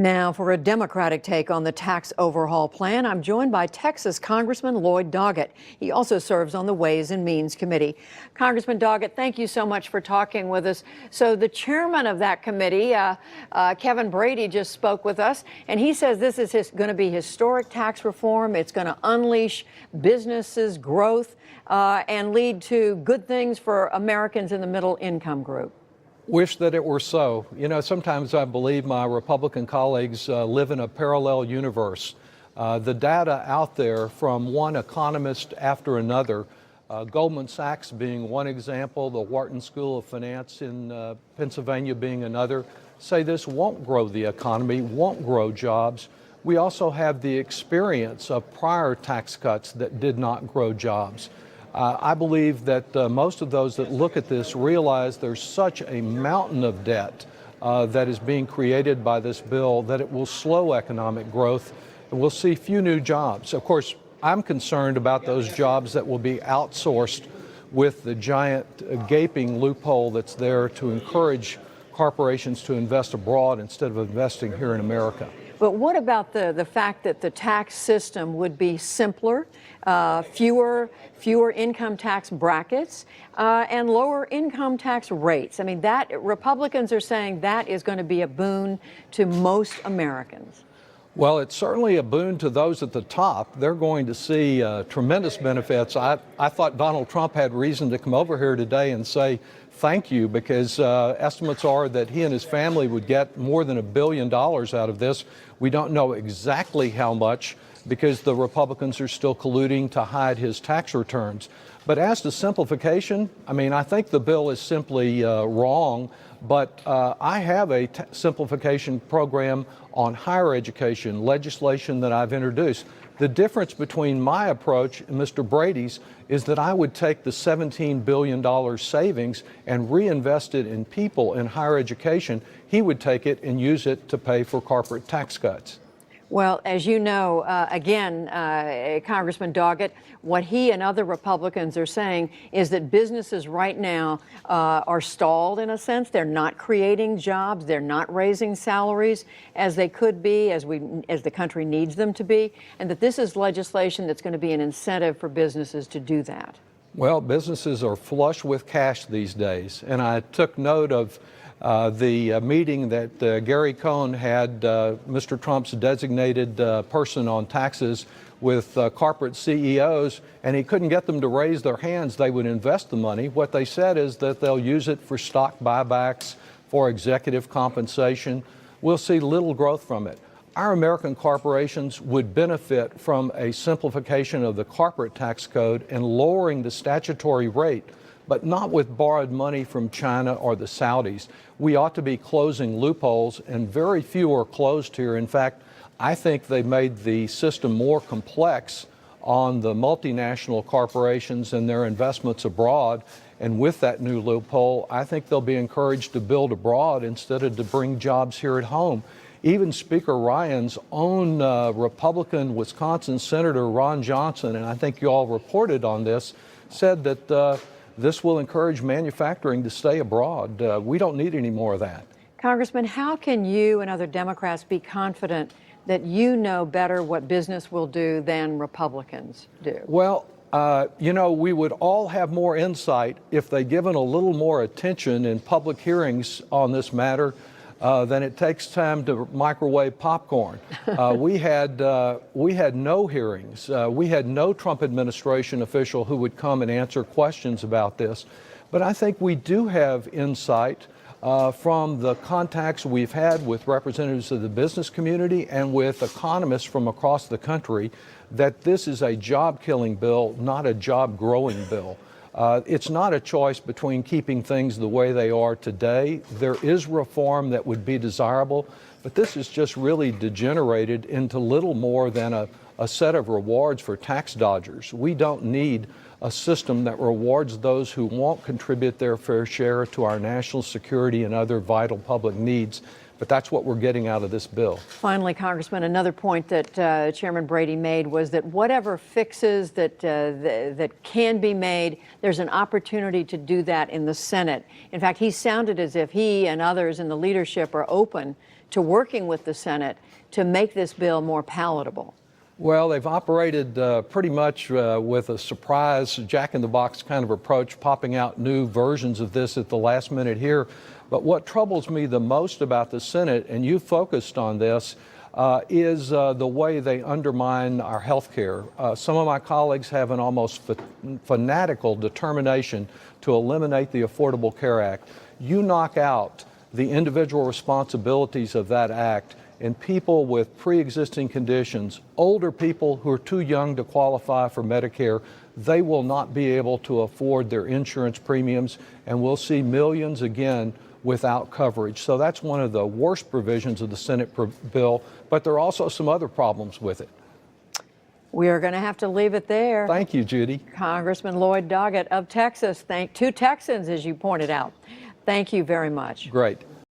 Now, for a Democratic take on the tax overhaul plan, I'm joined by Texas Congressman Lloyd Doggett. He also serves on the Ways and Means Committee. Congressman Doggett, thank you so much for talking with us. So the chairman of that committee, Kevin Brady, just spoke with us, and he says this is going to be historic tax reform. It's going to unleash businesses' growth and lead to good things for Americans in the middle income group. Wish that it were so. You know, sometimes I believe my Republican colleagues live in a parallel universe. The data out there from one economist after another, Goldman Sachs being one example, the Wharton School of Finance in Pennsylvania being another, say this won't grow the economy, won't grow jobs. We also have the experience of prior tax cuts that did not grow jobs. I believe that most of those that look at this realize there's such a mountain of debt that is being created by this bill that it will slow economic growth and we'll see few new jobs. Of course, I'm concerned about those jobs that will be outsourced with the giant gaping loophole that's there to encourage corporations to invest abroad instead of investing here in America. But what about the fact that the tax system would be simpler, fewer income tax brackets, and lower income tax rates? I mean, that Republicans are saying that is going to be a boon to most Americans. Well, it's certainly a boon to those at the top. They're going to see tremendous benefits. I thought Donald Trump had reason to come over here today and say thank you, because estimates are that he and his family would get more than $1 billion out of this. We don't know exactly how much because the Republicans are still colluding to hide his tax returns. But as to simplification, I mean, I think the bill is simply wrong, but I have a simplification program on higher education, legislation that I've introduced. The difference between my approach and Mr. Brady's is that I would take the $17 billion savings and reinvest it in people in higher education. He would take it and use it to pay for corporate tax cuts. Well, as you know, again, Congressman Doggett, what he and other Republicans are saying is that businesses right now are stalled in a sense. They're not creating jobs. They're not raising salaries as they could be, as the country needs them to be, and that this is legislation that's going to be an incentive for businesses to do that. Well, businesses are flush with cash these days, and I took note of the meeting that Gary Cohn had, Mr. Trump's designated person on taxes, with corporate CEOs, and he couldn't get them to raise their hands. They would invest the money. What they said is that they'll use it for stock buybacks, for executive compensation. We'll see little growth from it. Our American corporations would benefit from a simplification of the corporate tax code and lowering the statutory rate, but not with borrowed money from China or the Saudis. We ought to be closing loopholes, and very few are closed here. In fact, I think they made the system more complex on the multinational corporations and their investments abroad. And with that new loophole, I think they'll be encouraged to build abroad instead of to bring jobs here at home. Even Speaker Ryan's own Republican Wisconsin Senator Ron Johnson, and I think you all reported on this, said that this will encourage manufacturing to stay abroad. We don't need any more of that. Congressman, how can you and other Democrats be confident that you know better what business will do than Republicans do? Well, you know, we would all have more insight if they given a little more attention in public hearings on this matter than it takes time to microwave popcorn. We had no hearings. We had no Trump administration official who would come and answer questions about this. But I think we do have insight from the contacts we've had with representatives of the business community and with economists from across the country that this is a job-killing bill, not a job-growing bill. It's not a choice between keeping things the way they are today. There is reform that would be desirable, but this is just really degenerated into little more than a set of rewards for tax dodgers. We don't need a system that rewards those who won't contribute their fair share to our national security and other vital public needs. But that's what we're getting out of this bill. Finally, Congressman, another point that Chairman Brady made was that whatever fixes that can be made, there's an opportunity to do that in the Senate. In fact, he sounded as if he and others in the leadership are open to working with the Senate to make this bill more palatable? Well, they've operated pretty much with a surprise, jack-in-the-box kind of approach, popping out new versions of this at the last minute here. But what troubles me the most about the Senate, and you focused on this, is the way they undermine our health care. Some of my colleagues have an almost fanatical determination to eliminate the Affordable Care Act. You knock out the individual responsibilities of that act, and people with pre-existing conditions, older people who are too young to qualify for Medicare, they will not be able to afford their insurance premiums, and we'll see millions again without coverage. So that's one of the worst provisions of the Senate bill, but there are also some other problems with it. We are going to have to leave it there. Thank you, Judy. Congressman Lloyd Doggett of Texas. Two Texans, as you pointed out. Thank you very much. Great.